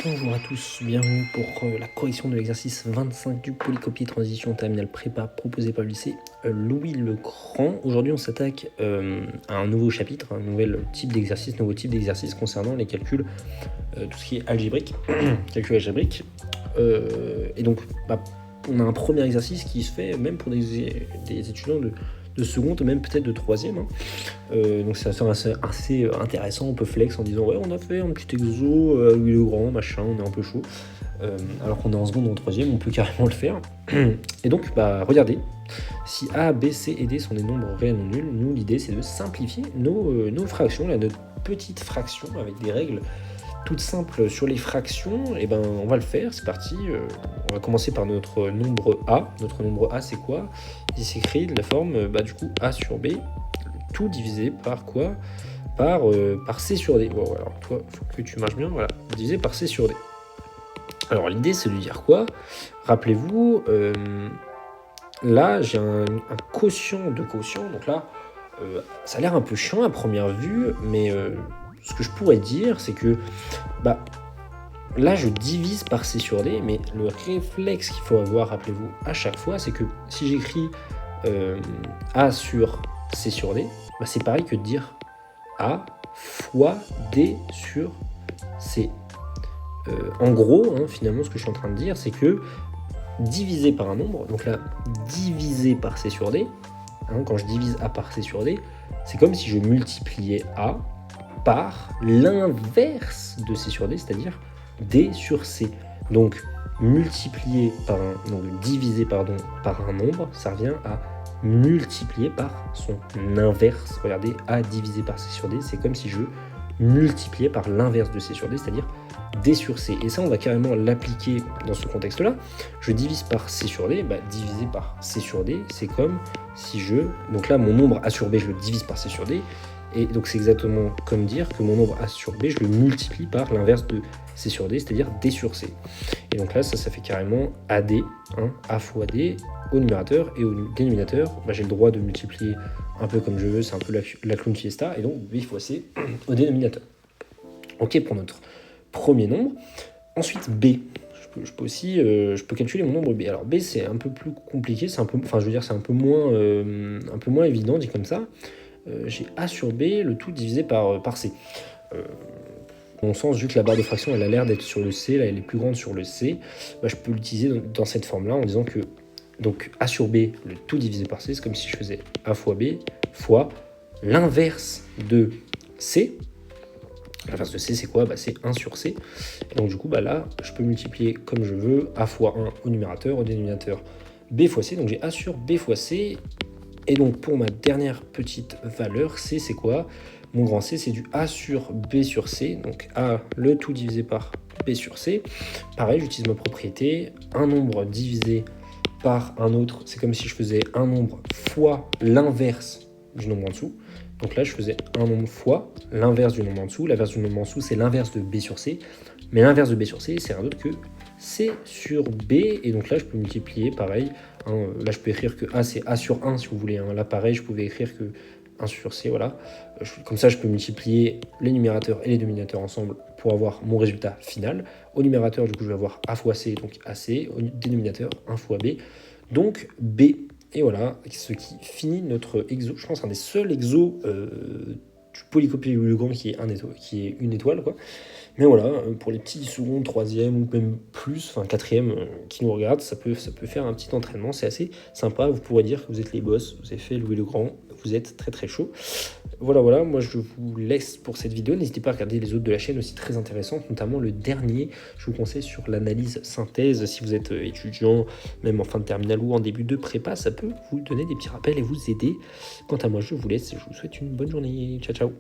Bonjour à tous, bienvenue pour la correction de l'exercice 25 du polycopier transition terminale prépa proposé par le lycée Louis le Grand. Aujourd'hui on s'attaque à un nouveau chapitre, un nouveau type d'exercice concernant les calculs, tout ce qui est algébrique, calcul algébrique. Et donc on a un premier exercice qui se fait même pour des étudiants de seconde, même peut-être de troisième. Donc ça sera assez intéressant, on peut flex en disant ouais on a fait un petit exo, Louis le Grand, machin, on est un peu chaud. Alors qu'on est en seconde ou en troisième, on peut carrément le faire. Et donc regardez, si A, B, C et D sont des nombres réels non nuls, nous l'idée c'est de simplifier nos fractions, là, notre petite fraction avec des règles toutes simples sur les fractions. Et on va le faire, c'est parti. On va commencer par notre nombre A. Notre nombre A c'est quoi? Il s'écrit de la forme du coup A sur B, tout divisé par quoi? Par C sur D. Bon, alors toi, il faut que tu marches bien, voilà, divisé par C sur D. Alors l'idée c'est de dire quoi? Rappelez-vous, là j'ai un quotient de quotient, donc là ça a l'air un peu chiant à première vue, mais ce que je pourrais dire c'est que là je divise par C sur D, mais le réflexe qu'il faut avoir, rappelez-vous, à chaque fois, c'est que si j'écris A sur C sur D, c'est pareil que de dire A fois D sur C. En gros, finalement, ce que je suis en train de dire, c'est que divisé par un nombre, donc là, divisé par C sur D, quand je divise A par C sur D, c'est comme si je multipliais A par l'inverse de C sur D, c'est-à-dire D sur C. Donc, multiplier par diviser par un nombre, ça revient à multiplier par son inverse. Regardez, A divisé par C sur D, c'est comme si je multipliais par l'inverse de C sur D, c'est-à-dire D sur C. Et ça, on va carrément l'appliquer dans ce contexte-là. Je divise par C sur D, divisé par C sur D, c'est comme si donc là, mon nombre A sur B, je le divise par C sur D, et donc c'est exactement comme dire que mon nombre A sur B, je le multiplie par l'inverse de C sur D, c'est-à-dire D sur C. Et donc là, ça fait carrément AD, A fois D, au numérateur, et au dénominateur, j'ai le droit de multiplier un peu comme je veux, c'est un peu la clown fiesta, et donc B fois C au dénominateur. Ok pour notre premier nombre. Ensuite B, je peux calculer mon nombre B. Alors B c'est un peu plus compliqué, c'est un peu moins évident dit comme ça. J'ai A sur B, le tout divisé par C. Dans mon sens, vu que la barre de fraction elle a l'air d'être sur le C, là elle est plus grande sur le C, je peux l'utiliser dans cette forme là en disant que donc A sur B, le tout divisé par C, c'est comme si je faisais A fois B fois l'inverse de C. L'inverse de C, c'est quoi? C'est 1 sur C. Et donc, du coup, là, je peux multiplier comme je veux A fois 1 au numérateur, au dénominateur B fois C. Donc, j'ai A sur B fois C. Et donc, pour ma dernière petite valeur, C, c'est quoi? Mon grand C, c'est du A sur B sur C. Donc, A, le tout divisé par B sur C. Pareil, j'utilise ma propriété. Un nombre divisé par un autre, c'est comme si je faisais un nombre fois l'inverse du nombre en dessous. Donc là, je faisais un nombre fois l'inverse du nombre en dessous. L'inverse du nombre en dessous, c'est l'inverse de B sur C. Mais l'inverse de B sur C, c'est rien d'autre que C sur B. Et donc là, je peux multiplier, pareil. Là, je peux écrire que A, c'est A sur 1, si vous voulez. Là, pareil, je pouvais écrire que 1 sur C, voilà. Comme ça, je peux multiplier les numérateurs et les dénominateurs ensemble pour avoir mon résultat final. Au numérateur, du coup, je vais avoir A fois C, donc AC. Au dénominateur, 1 fois B, donc B. Et voilà, ce qui finit notre exo. Je pense un des seuls exos du polycopier Louis le Grand qui est une étoile, quoi. Mais voilà, pour les petits secondes, troisième ou même plus, quatrième qui nous regardent, ça peut faire un petit entraînement. C'est assez sympa. Vous pourrez dire que vous êtes les boss, vous avez fait Louis le Grand, vous êtes très très chaud. Voilà, moi je vous laisse pour cette vidéo. N'hésitez pas à regarder les autres de la chaîne aussi très intéressantes, notamment le dernier, je vous conseille sur l'analyse synthèse. Si vous êtes étudiant, même en fin de terminale ou en début de prépa, ça peut vous donner des petits rappels et vous aider. Quant à moi, je vous laisse, je vous souhaite une bonne journée. Ciao, ciao.